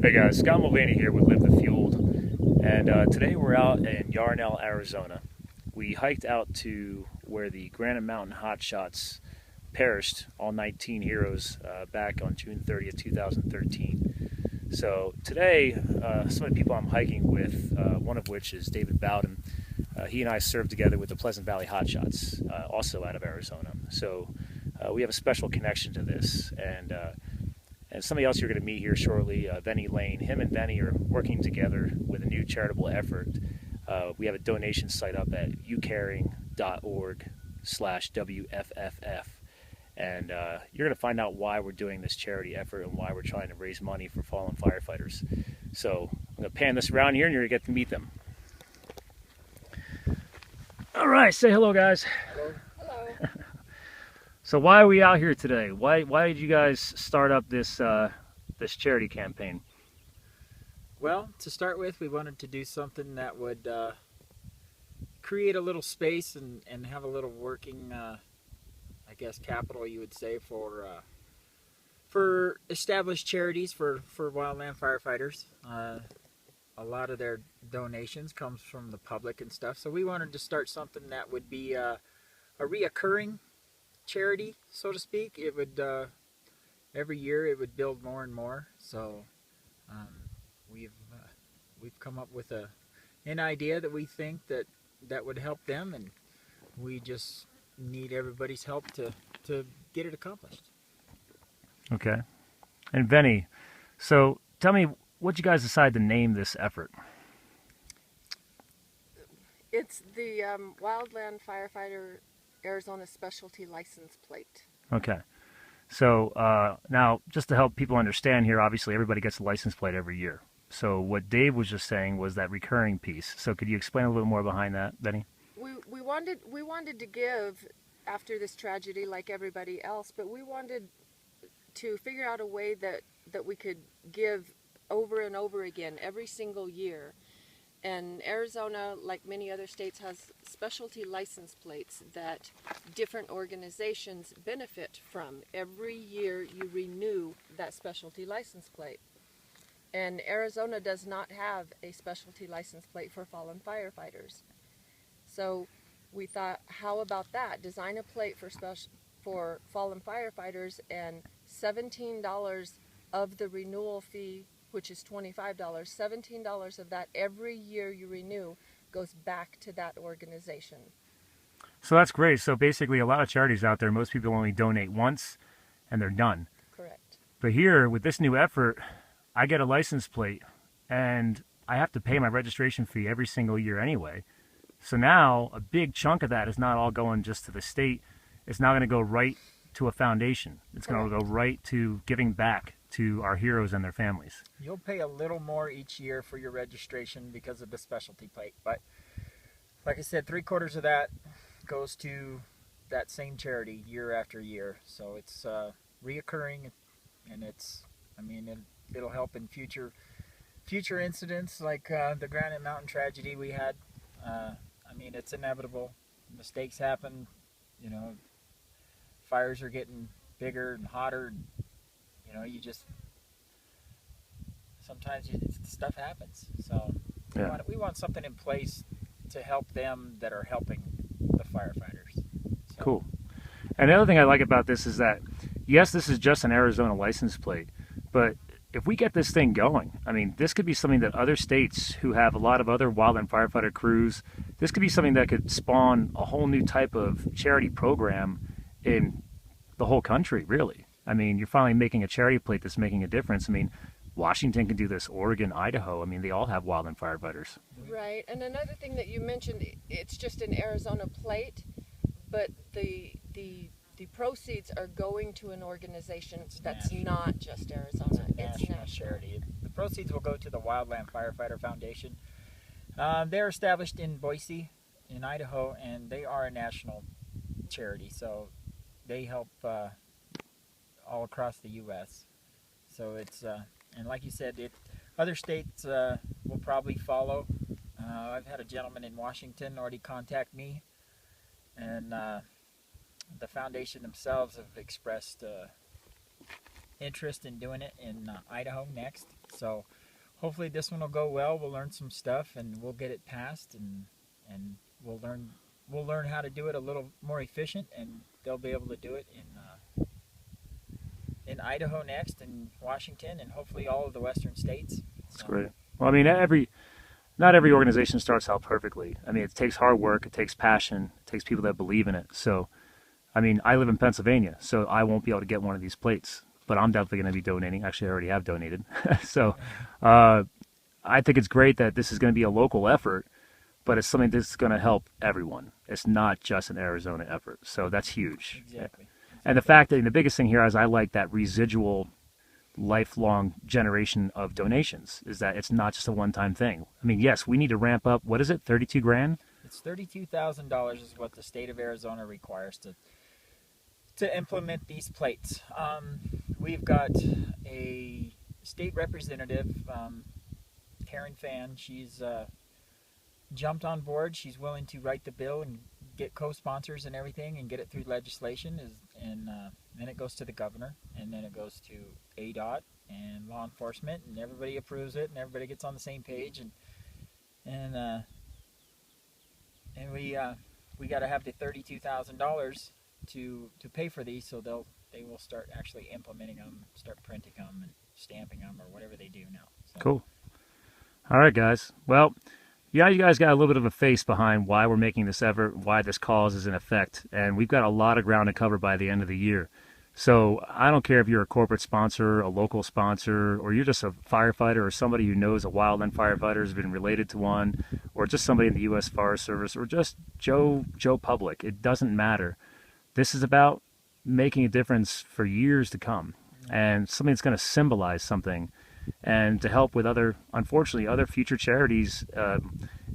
Hey guys, Scott Mulvaney here with Live the Fueled, and today we're out in Yarnell, Arizona. We hiked out to where the Granite Mountain hotshots perished, all 19 heroes, back on June 30th, 2013. So today, some of the people I'm hiking with, one of which is David Bowden, he and I served together with the Pleasant Valley Hotshots, also out of Arizona. So we have a special connection to this, and somebody else you're going to meet here shortly, Venny Lane. Him and Venny are working together with a new charitable effort. We have a donation site up at ucaring.org/WFFF. And you're going to find out why we're doing this charity effort and why we're trying to raise money for fallen firefighters. So I'm going to pan this around here and you're going to get to meet them. All right, say hello, guys. Hello. Hello. So why are we out here today? Why did you guys start up this this charity campaign? Well, to start with, we wanted to do something that would create a little space and have a little working, I guess, capital, you would say, for established charities for wildland firefighters. A lot of their donations comes from the public and stuff, so we wanted to start something that would be a reoccurring charity, so to speak. It would every year it would build more and more. So we've come up with an idea that we think that would help them, and we just need everybody's help to get it accomplished. Okay. And Venny, so tell me, what you guys decide to name this effort? It's the Wildland Firefighter Arizona Specialty License Plate. Okay. So now, just to help people understand here, obviously everybody gets a license plate every year. So what Dave was just saying was that recurring piece. So could you explain a little more behind that, Venny? We wanted to give after this tragedy like everybody else, but we wanted to figure out a way that we could give over and over again every single year. And Arizona, like many other states, has specialty license plates that different organizations benefit from. Every year you renew that specialty license plate. And Arizona does not have a specialty license plate for fallen firefighters. So we thought, how about that? Design a plate for fallen firefighters, and $17 of the renewal fee, which is $25, $17 of that every year you renew goes back to that organization. So that's great. So basically a lot of charities out there, most people only donate once and they're done. Correct. But here, with this new effort, I get a license plate and I have to pay my registration fee every single year anyway. So now a big chunk of that is not all going just to the state. It's now going to go right to a foundation. It's going to go right to giving back to our heroes and their families. You'll pay a little more each year for your registration because of the specialty plate, but like I said, 3/4 of that goes to that same charity year after year. So it's reoccurring, and it'll help in future incidents like the Granite Mountain tragedy we had. It's inevitable. Mistakes happen. You know, fires are getting bigger and hotter. Sometimes stuff happens. So we want something in place to help them that are helping the firefighters. So. Cool. And the other thing I like about this is that, yes, this is just an Arizona license plate, but if we get this thing going, this could be something that other states who have a lot of other wildland firefighter crews, this could be something that could spawn a whole new type of charity program in the whole country, really. You're finally making a charity plate that's making a difference. Washington can do this, Oregon, Idaho. They all have wildland firefighters. Right. And another thing that you mentioned, it's just an Arizona plate, but the proceeds are going to an organization that's not just Arizona. It's national charity. The proceeds will go to the Wildland Firefighter Foundation. They're established in Boise, in Idaho, and they are a national charity. So they help all across the U.S. So it's, and like you said, other states will probably follow. I've had a gentleman in Washington already contact me, and the foundation themselves have expressed interest in doing it in Idaho next. So hopefully this one will go well. We'll learn some stuff and we'll get it passed, and we'll learn how to do it a little more efficient, and they'll be able to do it in Idaho next, and Washington, and hopefully all of the western states. That's great. Well, I mean, not every organization starts out perfectly. I mean, it takes hard work, it takes passion, it takes people that believe in it. So, I mean, I live in Pennsylvania, so I won't be able to get one of these plates, but I'm definitely going to be donating. Actually, I already have donated. So, I think it's great that this is going to be a local effort, but it's something that's going to help everyone. It's not just an Arizona effort. So that's huge. Exactly. And the fact that the biggest thing here is I like that residual lifelong generation of donations, is that it's not just a one-time thing. I mean, yes, we need to ramp up. What is it, 32 grand? It's $32,000 is what the state of Arizona requires to implement these plates. We've got a state representative, Karen Fan. She's jumped on board. She's willing to write the bill and get co-sponsors and everything and get it through legislation, and then it goes to the governor, and then it goes to ADOT and law enforcement, and everybody approves it, and everybody gets on the same page, and we got to have the $32,000 to pay for these, so they will start actually implementing them, start printing them and stamping them, or whatever they do now. So. Cool. All right, guys. Well, yeah, you guys got a little bit of a face behind why we're making this effort, why this cause is in effect, and we've got a lot of ground to cover by the end of the year. So I don't care if you're a corporate sponsor, a local sponsor, or you're just a firefighter or somebody who knows a wildland firefighter, has been related to one, or just somebody in the U.S. Forest Service, or just Joe Public. It doesn't matter. This is about making a difference for years to come, and something that's going to symbolize something, and to help with unfortunately, other future charities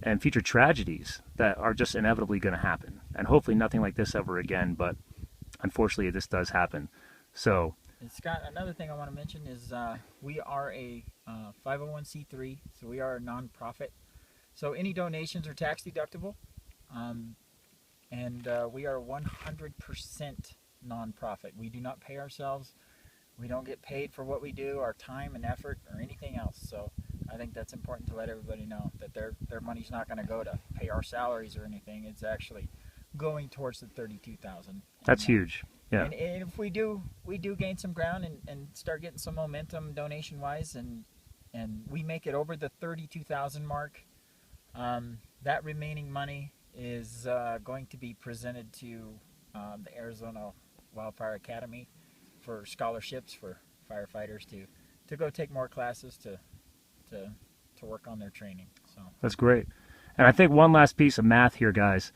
and future tragedies that are just inevitably going to happen. And hopefully nothing like this ever again, but unfortunately this does happen. So, and Scott, another thing I want to mention is we are a 501c3, so we are a nonprofit. So any donations are tax deductible, and we are 100% nonprofit. We do not pay ourselves. We don't get paid for what we do, our time and effort, or anything else. So I think that's important to let everybody know, that their money's not going to go to pay our salaries or anything. It's actually going towards the $32,000. That's huge. Yeah. And if we do gain some ground and start getting some momentum donation-wise, and we make it over the $32,000 mark, that remaining money is going to be presented to the Arizona Wildfire Academy for scholarships for firefighters to go take more classes to work on their training. So that's great. And I think one last piece of math here, guys.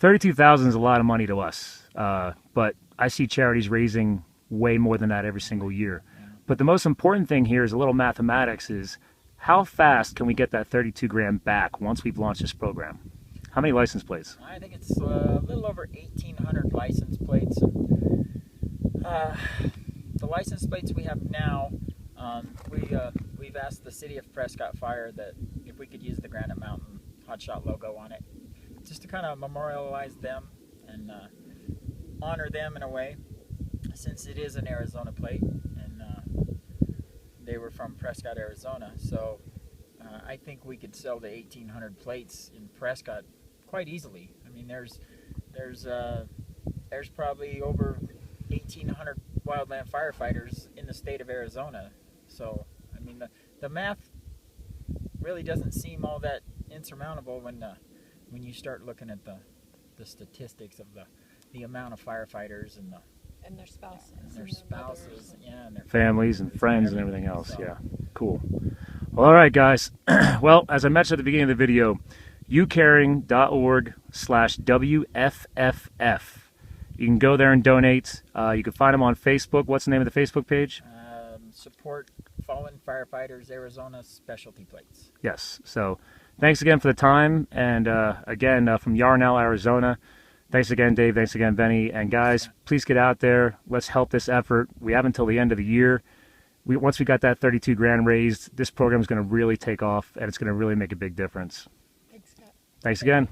$32,000 is a lot of money to us, but I see charities raising way more than that every single year. Yeah. But the most important thing here is a little mathematics: is how fast can we get that 32 grand back once we've launched this program? How many license plates? I think it's a little over 1,800 license plates. And, the license plates we have now, we've asked the City of Prescott Fire that if we could use the Granite Mountain Hotshot logo on it, just to kind of memorialize them and honor them in a way, since it is an Arizona plate, and they were from Prescott, Arizona. So I think we could sell the 1,800 plates in Prescott quite easily. I mean, there's probably over 1,800 wildland firefighters in the state of Arizona. So, I mean, the math really doesn't seem all that insurmountable when you start looking at the statistics of the amount of firefighters and their spouses. And their spouses, yeah, and their families and friends and everything else. So. Yeah, cool. Well, all right, guys. Well, as I mentioned at the beginning of the video, youcaring.org/WFFF. You can go there and donate. You can find them on Facebook. What's the name of the Facebook page? Support Fallen Firefighters Arizona Specialty Plates. Yes. So thanks again for the time. And again, from Yarnell, Arizona. Thanks again, Dave. Thanks again, Benny. And guys, please get out there. Let's help this effort. We have until the end of the year. Once we got that 32 grand raised, this program is going to really take off, and it's going to really make a big difference. Thanks, Scott. Thanks again.